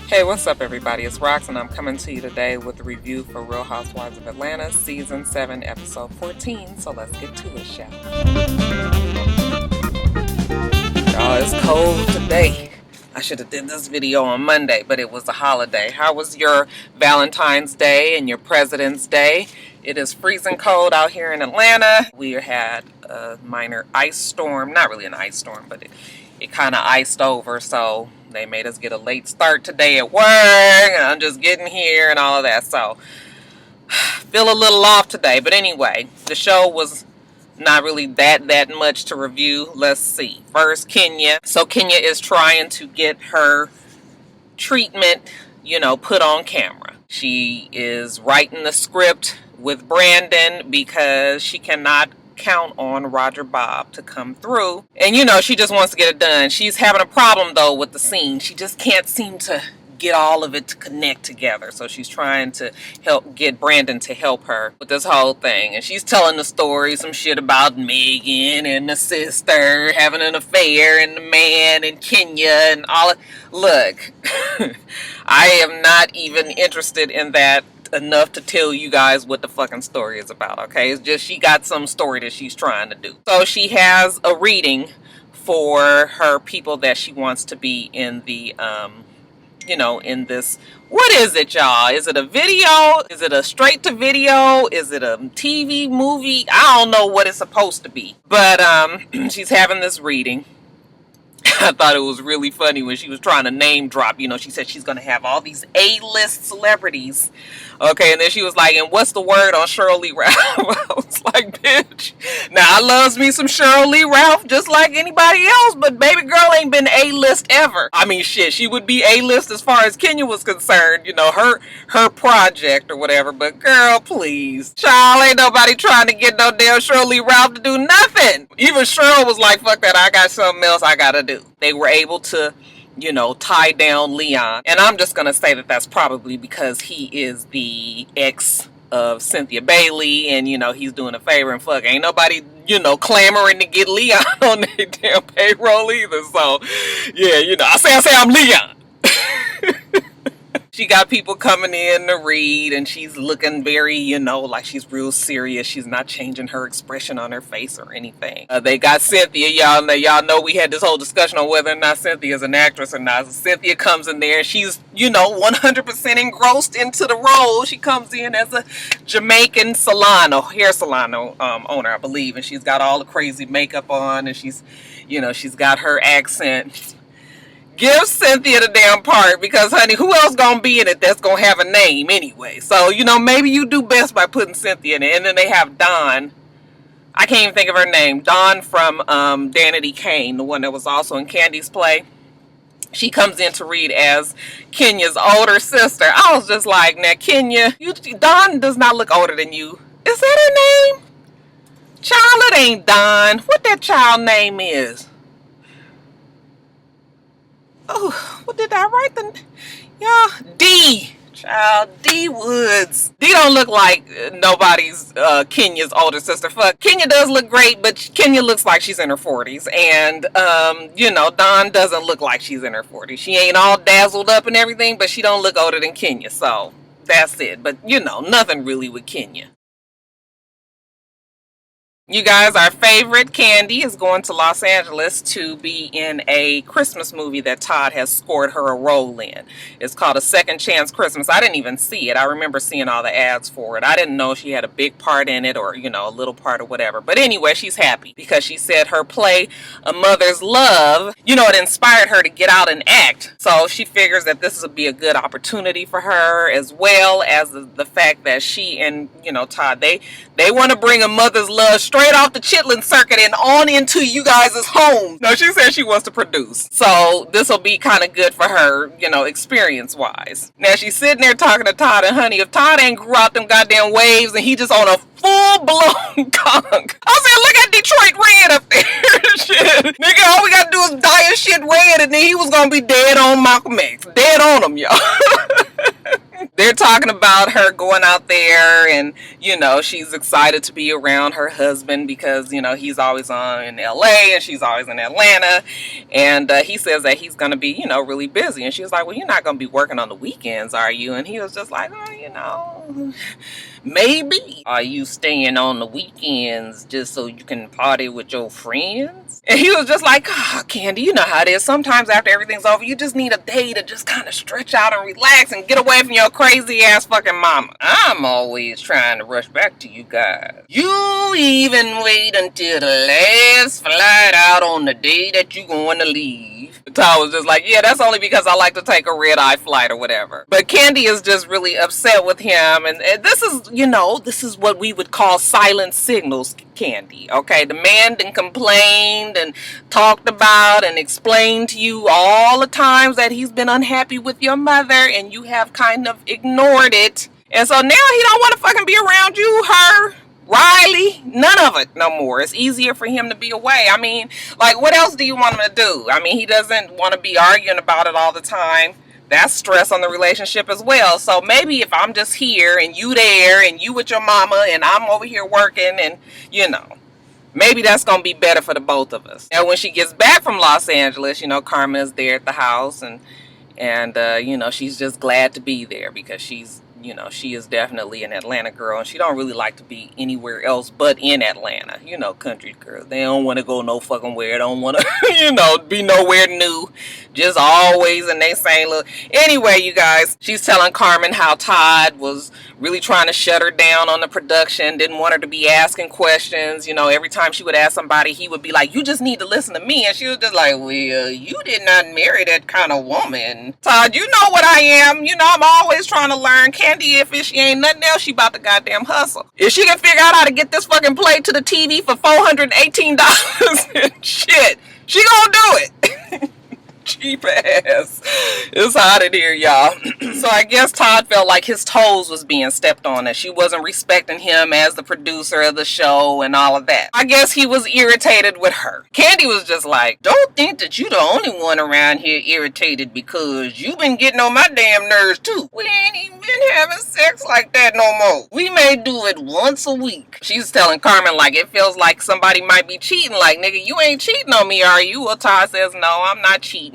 Hey, what's up everybody? It's Rox and I'm coming to you today with a review for Real Housewives of Atlanta Season 7 Episode 14. So let's get to it, shall we? Y'all, it's cold today. I should have did this video on Monday, but it was a holiday. How was your Valentine's Day and your President's Day? It is freezing cold out here in Atlanta. We had a minor ice storm. Not really an ice storm, but it kind of iced over, so they made us get a late start today at work, and I'm just getting here and all of that, so feel a little off today. But anyway, the show was not really that much to review. Let's see. First, Kenya. So Kenya is trying to get her treatment, put on camera. She is writing the script with Brandon because she cannot count on Roger Bob to come through, and she just wants to get it done. She's having a problem though with the scene. She just can't seem to get all of it to connect together, so she's trying to get Brandon to help her with this whole thing. And she's telling the story, some shit about Megan and the sister having an affair and the man and Kenya and all. Look, I am not even interested in that enough to tell you guys what the fucking story is about, okay? It's just she got some story that she's trying to do. So she has a reading for her people that she wants to be in the in this, what is it, y'all? Is it a video? Is it a straight to video? Is it a TV movie? I don't know what it's supposed to be, but she's having this reading. I thought it was really funny when she was trying to name drop. She said she's going to have all these A-list celebrities. Okay, and then she was like, and what's the word on Cheryl Lee Ralph? I was like, bitch. Now, I loves me some Cheryl Lee Ralph just like anybody else, but baby girl ain't been A-list ever. I mean, shit, she would be A-list as far as Kenya was concerned, her project or whatever, but girl, please. Child, ain't nobody trying to get no damn Cheryl Lee Ralph to do nothing. Even Cheryl was like, fuck that, I got something else I gotta do. They were able to, tie down Leon. And I'm just going to say that that's probably because he is the ex of Cynthia Bailey, and, he's doing a favor, and fuck, ain't nobody, clamoring to get Leon on their damn payroll either. So, yeah, I say I'm Leon. She got people coming in to read, and she's looking very, like she's real serious. She's not changing her expression on her face or anything. They got Cynthia. Y'all know we had this whole discussion on whether or not Cynthia is an actress or not. So Cynthia comes in there. She's, 100% engrossed into the role. She comes in as a Jamaican hair salon owner, I believe. And she's got all the crazy makeup on, and she's got her accent. Give Cynthia the damn part, because, honey, who else gonna be in it that's gonna have a name anyway? So, maybe you do best by putting Cynthia in it. And then they have Dawn. I can't even think of her name. Dawn from Danity Kane, the one that was also in Candy's play. She comes in to read as Kenya's older sister. I was just like, now, Kenya, Dawn does not look older than you. Is that her name? Child, it ain't Dawn. What that child name is? Oh, what did I write? D. Child, D Woods. D don't look like nobody's Kenya's older sister. Fuck, Kenya does look great, but Kenya looks like she's in her 40s. And, Dawn doesn't look like she's in her 40s. She ain't all dazzled up and everything, but she don't look older than Kenya. So, that's it. But, nothing really with Kenya. You guys, our favorite Candy is going to Los Angeles to be in a Christmas movie that Todd has scored her a role in. It's called A Second Chance Christmas. I didn't even see it. I remember seeing all the ads for it. I didn't know she had a big part in it or, a little part or whatever. But anyway, she's happy because she said her play, A Mother's Love, it inspired her to get out and act. So she figures that this will be a good opportunity for her, as well as the fact that she and, Todd, they want to bring A Mother's Love straight off the Chitlin circuit and on into you guys' home. No, she said she wants to produce. So this will be kind of good for her, experience wise. Now she's sitting there talking to Todd, and honey, if Todd ain't grew out them goddamn waves and he just on a full-blown conk. I said, look at Detroit Red up there. Shit. Nigga, all we gotta do is dye his shit red, and then he was gonna be dead on Malcolm X. Dead on him, y'all. They're talking about her going out there and, she's excited to be around her husband because, he's always on in LA and she's always in Atlanta. And he says that he's going to be, really busy. And she was like, well, you're not going to be working on the weekends, are you? And he was just like, oh, maybe. Are you staying on the weekends just so you can party with your friends? And he was just like, oh, Candy, you know how it is. Sometimes after everything's over, you just need a day to just kind of stretch out and relax and get away from your crazy ass fucking mama. I'm always trying to rush back to you guys. You even wait until the last flight out on the day that you going to leave. Todd was just like, yeah, that's only because I like to take a red-eye flight or whatever. But Candy is just really upset with him. And this is, this is what we would call silent signals, Candy. Okay, the man done complained and talked about and explained to you all the times that he's been unhappy with your mother, and you have kind of ignored it. And so now he don't want to fucking be around you, her, Riley, none of it no more. It's easier for him to be away. I mean, like, what else do you want him to do? I mean, he doesn't want to be arguing about it all the time. That's stress on the relationship as well. So maybe if I'm just here and you there and you with your mama and I'm over here working and, maybe that's going to be better for the both of us. Now, when she gets back from Los Angeles, Carmen is there at the house and she's just glad to be there because she's, she is definitely an Atlanta girl and she don't really like to be anywhere else but in Atlanta. Country girls. They don't want to go no fucking where. They don't want to, be nowhere new. Just always in they same little... Anyway, you guys, she's telling Carmen how Todd was really trying to shut her down on the production, didn't want her to be asking questions. Every time she would ask somebody, he would be like, you just need to listen to me. And she was just like, well, you did not marry that kind of woman. Todd, you know what I am. I'm always trying to learn. Candy, if she ain't nothing else, she about to goddamn hustle. If she can figure out how to get this fucking play to the TV for $418 and shit, she gonna do it. Cheap ass. It's hot in here, y'all. So I guess Todd felt like his toes was being stepped on, and she wasn't respecting him as the producer of the show and all of that. I guess he was irritated with her. Candy was just like, don't think that you the only one around here irritated because you been getting on my damn nerves too. We ain't even been having sex like that no more. We may do it once a week. She's telling Carmen like it feels like somebody might be cheating. Like, nigga, you ain't cheating on me, are you? Well, Todd says, no, I'm not cheating.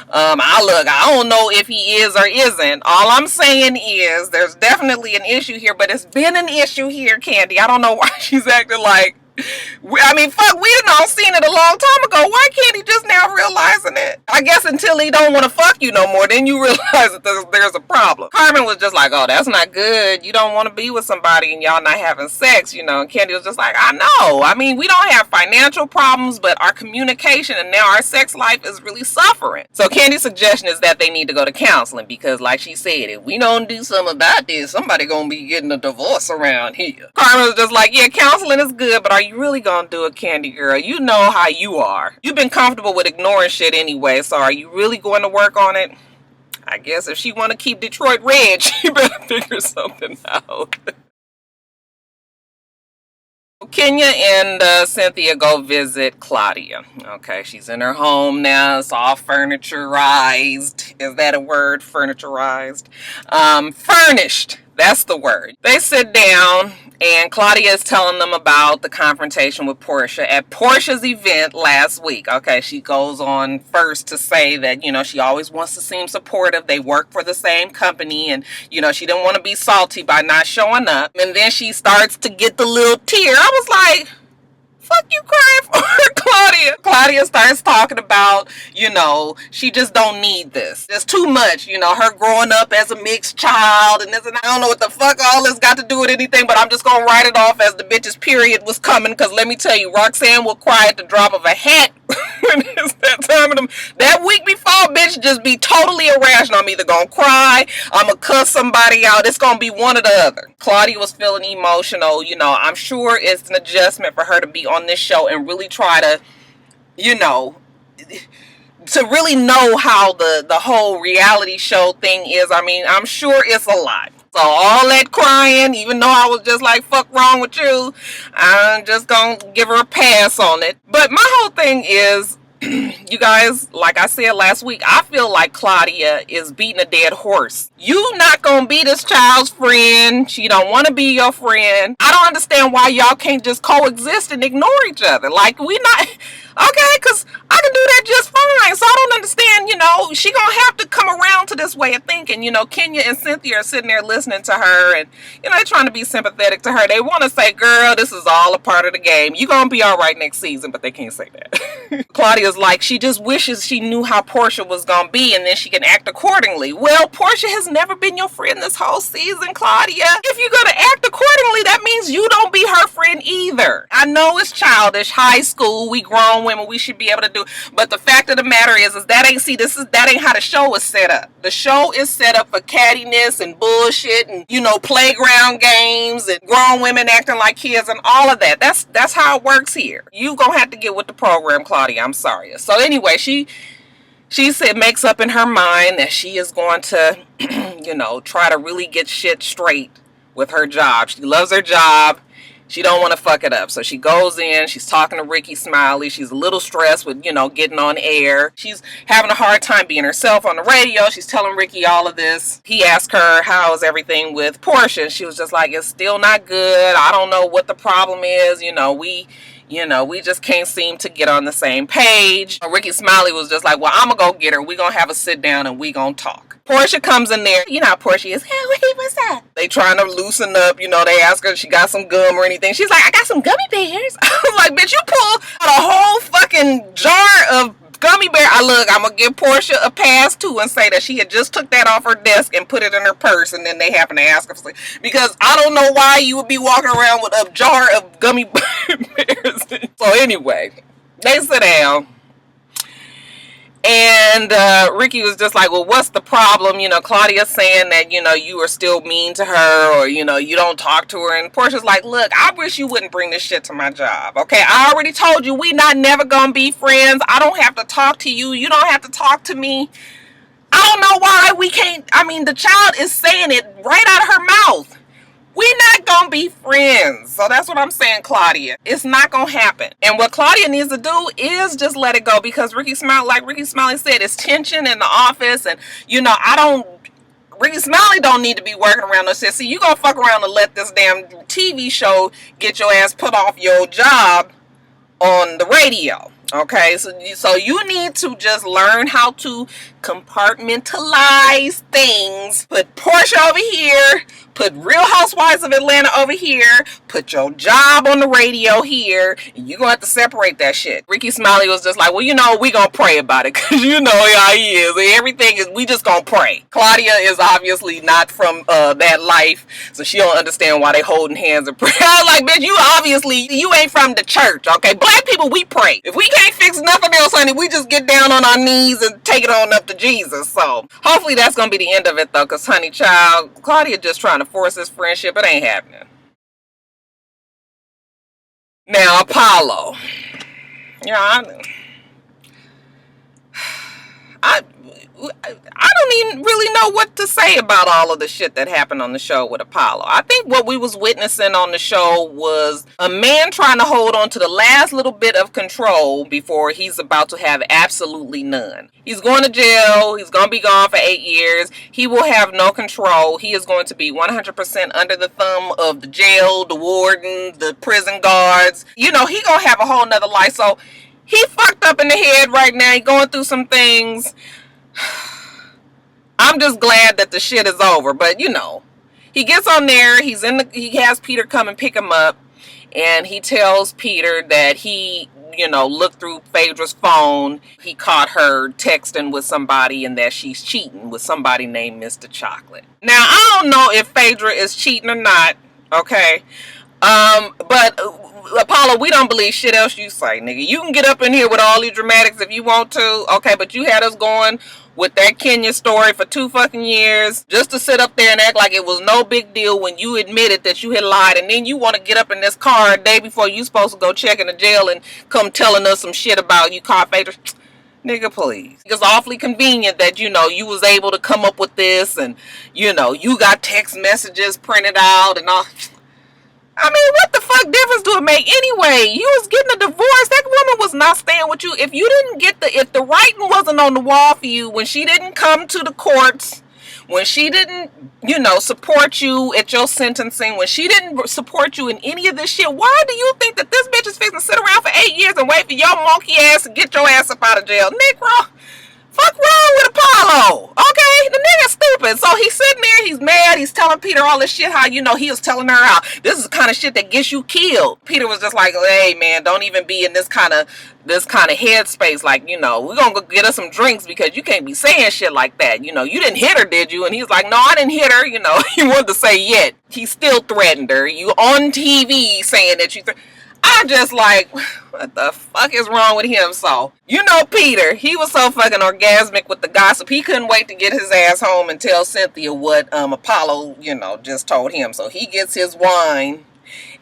I don't know if he is or isn't. All I'm saying is there's definitely an issue here, but it's been an issue here, Candy. I don't know why she's acting like... I mean, fuck, we done all seen it a long time ago. Why can't he just now realizing it? I guess until he don't want to fuck you no more, then you realize that there's a problem. Carmen was just like, oh, that's not good. You don't want to be with somebody and y'all not having sex, And Candy was just like, I know. I mean, we don't have financial problems, but our communication and now our sex life is really suffering. So Candy's suggestion is that they need to go to counseling because, like she said, if we don't do something about this, somebody gonna be getting a divorce around here. Carmen was just like, yeah, counseling is good, but are you really gonna do it, Candy girl? You know how you are. You've been comfortable with ignoring shit anyway, so are you really going to work on it? I guess if she want to keep Detroit red, she better figure something out. Kenya and Cynthia go visit Claudia. Okay, she's in her home now. It's all furniturized. Is that a word? Furniturized? Furnished. That's the word. They sit down and Claudia is telling them about the confrontation with Portia at Portia's event last week. Okay, she goes on first to say that, she always wants to seem supportive. They work for the same company and, she didn't want to be salty by not showing up. And then she starts to get the little tear. I was like, fuck you crying for, Claudia. Claudia starts talking about, she just don't need this. There's too much, her growing up as a mixed child and this and I don't know what the fuck all this got to do with anything, but I'm just gonna write it off as the bitch's period was coming, because let me tell you, Roxanne will cry at the drop of a hat when it's that time of them. That week before, bitch just be totally irrational. I'm either gonna cry, I'm gonna cuss somebody out. It's gonna be one or the other. Claudia was feeling emotional. I'm sure it's an adjustment for her to be on this show and really try to, to really know how the whole reality show thing is. I mean, I'm sure it's a lot. So all that crying, even though I was just like, fuck wrong with you, I'm just gonna give her a pass on it. But my whole thing is, You guys, like I said last week, I feel like Claudia is beating a dead horse. You not gonna be this child's friend. She don't want to be your friend. I don't understand why y'all can't just coexist and ignore each other. Like, we not okay, because I can do that just fine. So I don't understand, she gonna have to come around to this way of thinking. Kenya and Cynthia are sitting there listening to her, and they're trying to be sympathetic to her. They want to say, girl, this is all a part of the game. You gonna be all right next season, but they can't say that. Claudia's like, she just wishes she knew how Portia was gonna be, and then she can act accordingly. Well, Portia has never been your friend this whole season, Claudia. If you're gonna act accordingly, that means you don't be her friend either. I know it's childish, high school, we grown women, we should be able to do, but the fact of the matter is that ain't how the show is set up. The show is set up for cattiness and bullshit and playground games and grown women acting like kids and all of that. That's how it works here. You gonna have to get with the program, Claudia. I'm sorry. So anyway, she said, makes up in her mind that she is going to try to really get shit straight with her job. She loves her job. She don't want to fuck it up. So she goes in, she's talking to Ricky Smiley. She's a little stressed with, getting on air. She's having a hard time being herself on the radio. She's telling Ricky all of this. He asked her, how's everything with Portia? And she was just like, it's still not good. I don't know what the problem is. We just can't seem to get on the same page. Ricky Smiley was just like, well, I'm going to go get her. We're going to have a sit down and we're going to talk. Portia comes in there. You know how Portia is. Hey, what's that? They trying to loosen up. They ask her if she got some gum or anything. She's like, I got some gummy bears. I was like, bitch, you pull out a whole fucking jar of gummy bear. I'm going to give Portia a pass too and say that she had just took that off her desk and put it in her purse, and then they happen to ask her for something. Because I don't know why you would be walking around with a jar of gummy bears. So anyway, they sit down. And Ricky was just like, well, what's the problem? Claudia's saying that, you are still mean to her, or, you don't talk to her. And Portia's like, look, I wish you wouldn't bring this shit to my job. Okay, I already told you we not never gonna be friends. I don't have to talk to you. You don't have to talk to me. I don't know why we can't. The child is saying it right out of her mouth. We're not gonna be friends. So that's what I'm saying, Claudia. It's not gonna happen. And what Claudia needs to do is just let it go, because Ricky Smiley said, it's tension in the office, and Ricky Smiley don't need to be working around no shit. See, you gonna fuck around and let this damn TV show get your ass put off your job on the radio. Okay, so you need to just learn how to compartmentalize things. Put Portia over here, put Real Housewives of Atlanta over here, put your job on the radio here, and you're gonna have to separate that shit. Ricky Smiley was just like, well, we gonna pray about it, because how he is. Everything is, we just gonna pray. Claudia is obviously not from that life, so she don't understand why they holding hands and pray. I was like, bitch, you ain't from the church, okay? Black people, we pray. If we can't fix nothing else, honey, we just get down on our knees and take it on up to Jesus. So hopefully that's gonna be the end of it, though, because honey child, Claudia just trying to force this friendship. It ain't happening. Now Apollo, I don't even really know what to say about all of the shit that happened on the show with Apollo. I think what we was witnessing on the show was a man trying to hold on to the last little bit of control before he's about to have absolutely none. He's going to jail. He's going to be gone for 8 years. He will have no control. He is going to be 100% under the thumb of the jail, the warden, the prison guards. He going to have a whole nother life. So he fucked up in the head right now. He going through some things. I'm just glad that the shit is over. But he gets on there. He has Peter come and pick him up, and he tells Peter that he looked through Phaedra's phone. He caught her texting with somebody, and that she's cheating with somebody named Mr. Chocolate. Now, I don't know if Phaedra is cheating or not, okay? But Apollo, we don't believe shit else you say, nigga. You can get up in here with all these dramatics if you want to, okay? But you had us going with that Kenya story for 2 fucking years just to sit up there and act like it was no big deal when you admitted that you had lied, and then you want to get up in this car a day before you supposed to go check in the jail and come telling us some shit about you caught Phaedra. Nigga, please. It's awfully convenient that, you was able to come up with this, and, you got text messages printed out and all. I mean, what the fuck difference do it make anyway? You was getting a divorce. That woman was not staying with you. If you didn't get if the writing wasn't on the wall for you, when she didn't come to the courts, when she didn't, support you at your sentencing, when she didn't support you in any of this shit, why do you think that this bitch is fixing to sit around for 8 years and wait for your monkey ass to get your ass up out of jail? Negro, fuck wrong with Apollo? Okay, the nigga's stupid. So he's sitting there, he's mad, he's telling Peter all this shit, how, he was telling her how this is the kind of shit that gets you killed. Peter was just like, hey man, don't even be in this kind of headspace. Like, we're gonna go get us some drinks because you can't be saying shit like that. You didn't hit her, did you? And he's like, no, I didn't hit her. He wanted to say yet. He still threatened her. You on TV saying that you I'm just like, what the fuck is wrong with him? So, Peter, he was so fucking orgasmic with the gossip. He couldn't wait to get his ass home and tell Cynthia what Apollo, just told him. So he gets his wine.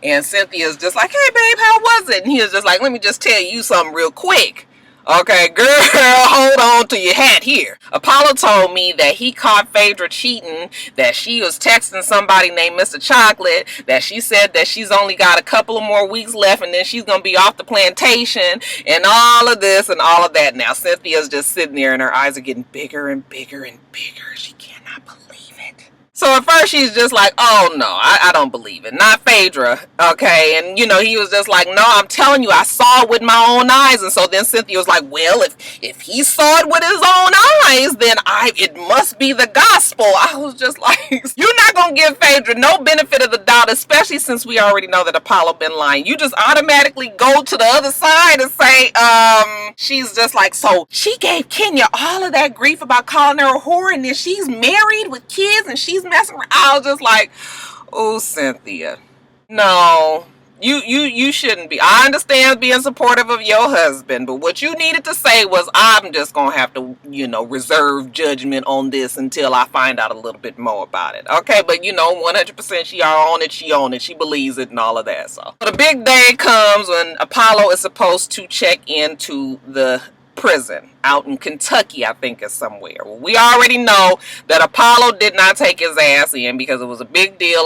And Cynthia's just like, hey babe, how was it? And he was just like, let me just tell you something real quick. Okay, girl, hold on to your hat here. Apollo told me that he caught Phaedra cheating, that she was texting somebody named Mr. Chocolate, that she said that she's only got a couple of more weeks left and then she's going to be off the plantation, and all of this and all of that. Now, Cynthia's just sitting there and her eyes are getting bigger and bigger and bigger. She cannot believe it. So at first she's just like, oh no, I don't believe it. Not Phaedra, okay? And he was just like, no, I'm telling you, I saw it with my own eyes. And so then Cynthia was like, well, if he saw it with his own eyes, then it must be the gospel. I was just like, you're not gonna give Phaedra no benefit of the doubt, especially since we already know that Apollo been lying. You just automatically go to the other side and say, she's just like, so she gave Kenya all of that grief about calling her a whore, and then she's married with kids and she's messing around. I was just like, oh, Cynthia, no, you shouldn't be. I understand being supportive of your husband, but what you needed to say was, I'm just gonna have to, reserve judgment on this until I find out a little bit more about it. Okay, but 100% she on it, she believes it and all of that. So the big day comes when Apollo is supposed to check into the prison out in Kentucky, I think is somewhere. Well, we already know that Apollo did not take his ass in because it was a big deal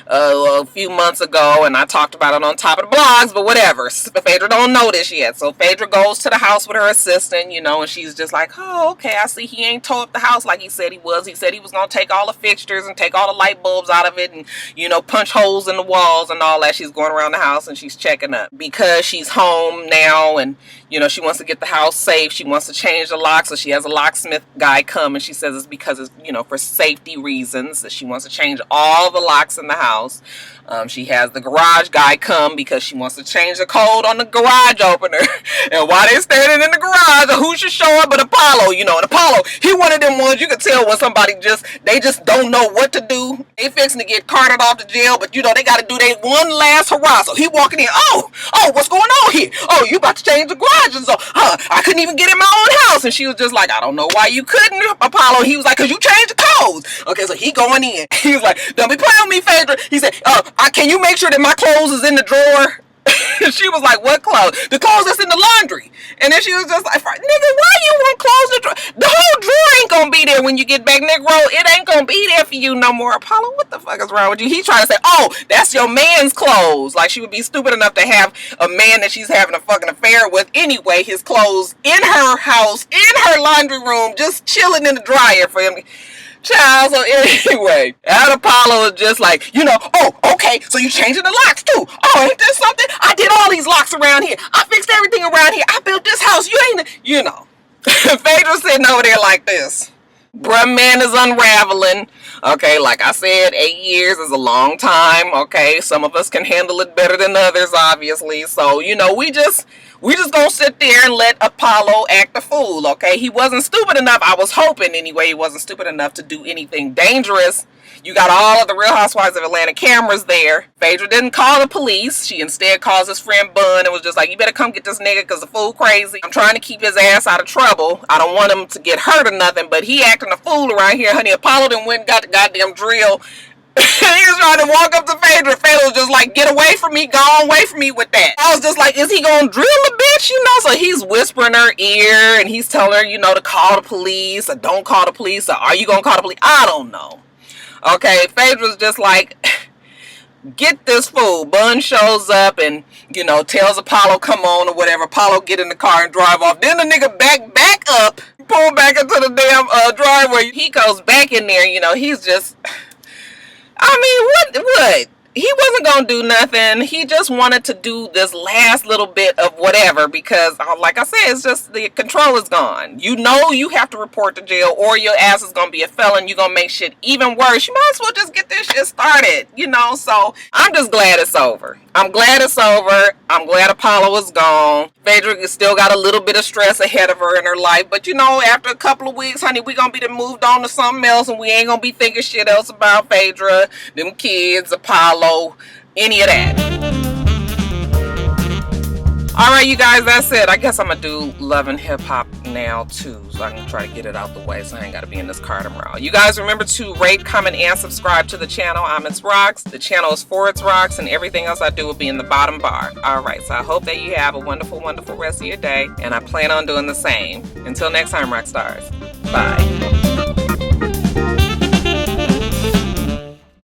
a few months ago, and I talked about it on top of the blogs, but whatever. Phaedra don't know this yet. So Phaedra goes to the house with her assistant, and she's just like, oh, okay, I see he ain't tore up the house like he said he was. He said he was going to take all the fixtures and take all the light bulbs out of it and, punch holes in the walls and all that. She's going around the house and she's checking up because she's home now, and she wants to get the house safe. She wants to change the lock, so she has a locksmith guy come, and she says it's because it's, for safety reasons, that she wants to change all the locks in the house. She has the garage guy come because she wants to change the code on the garage opener. And while they're standing in the garage, who should show up but Apollo, and Apollo, he one of them ones you can tell when somebody they just don't know what to do. They fixing to get carted off to jail, but they got to do their one last hurrah. So he walking in, oh, what's going on here? Oh, you about to change the garage? And so, I couldn't even get in my own house. And she was just like, I don't know why you couldn't, Apollo. He was like, because you changed the codes. Okay, so he going in. He was like, don't be playing with me, Phaedra. He said, can you make sure that my clothes is in the drawer? She was like, what clothes? The clothes that's in the laundry. And then she was just like, nigga, why you want clothes in the drawer? The whole drawer ain't gonna be there when you get back, Negro. It ain't gonna be there for you no more. Apollo, what the fuck is wrong with you? He trying to say, oh, that's your man's clothes. Like she would be stupid enough to have a man that she's having a fucking affair with anyway, his clothes in her house, in her laundry room, just chilling in the dryer for him. Child, so anyway, and Apollo is just like, oh, okay, so you changing the locks too. Oh, ain't this something? I did all these locks around here. I fixed everything around here. I built this house. You ain't, Phaedra's sitting over there like this. Bruh, man is unraveling. Okay, like I said, 8 years is a long time. Okay, some of us can handle it better than others, obviously. So, we just gonna sit there and let Apollo act a fool, okay? He wasn't stupid enough. I was hoping, anyway, he wasn't stupid enough to do anything dangerous. You got all of the Real Housewives of Atlanta cameras there. Phaedra didn't call the police. She instead calls his friend Bun and was just like, you better come get this nigga because the fool crazy. I'm trying to keep his ass out of trouble. I don't want him to get hurt or nothing, but he acting a fool around here, honey. Apollo done went and got the goddamn drill. He was trying to walk up to Phaedra. Phaedra was just like, get away from me, go away from me with that. I was just like, is he gonna drill the bitch, So he's whispering her ear and he's telling her, to call the police or don't call the police or are you gonna call the police? I don't know. Okay, Phaedra's just like, Get this fool. Bun shows up and, you know, tells Apollo come on or whatever. Apollo get in the car and drive off. Then the nigga back up, pull back into the damn driveway. He goes back in there, you know, he's just, I mean, what? He wasn't going to do nothing. He just wanted to do this last little bit of whatever because, like I said, it's just the control is gone. You know you have to report to jail or your ass is going to be a felon. You're going to make shit even worse. You might as well just get this shit started, you know? So I'm just glad it's over. I'm glad it's over. I'm glad Apollo is gone. Phaedra still got a little bit of stress ahead of her in her life. But, you know, after a couple of weeks, honey, we going to be moved on to something else and we ain't going to be thinking shit else about Phaedra, them kids, Apollo, any of that. Alright, you guys, that's it. I guess I'm going to do Love and Hip Hop now, too. So I can try to get it out the way so I ain't got to be in this car tomorrow. You guys remember to rate, comment, and subscribe to the channel. I'm itsrox. The channel is for itsrox, and everything else I do will be in the bottom bar. Alright, so I hope that you have a wonderful, wonderful rest of your day, and I plan on doing the same. Until next time, Roxstars. Bye.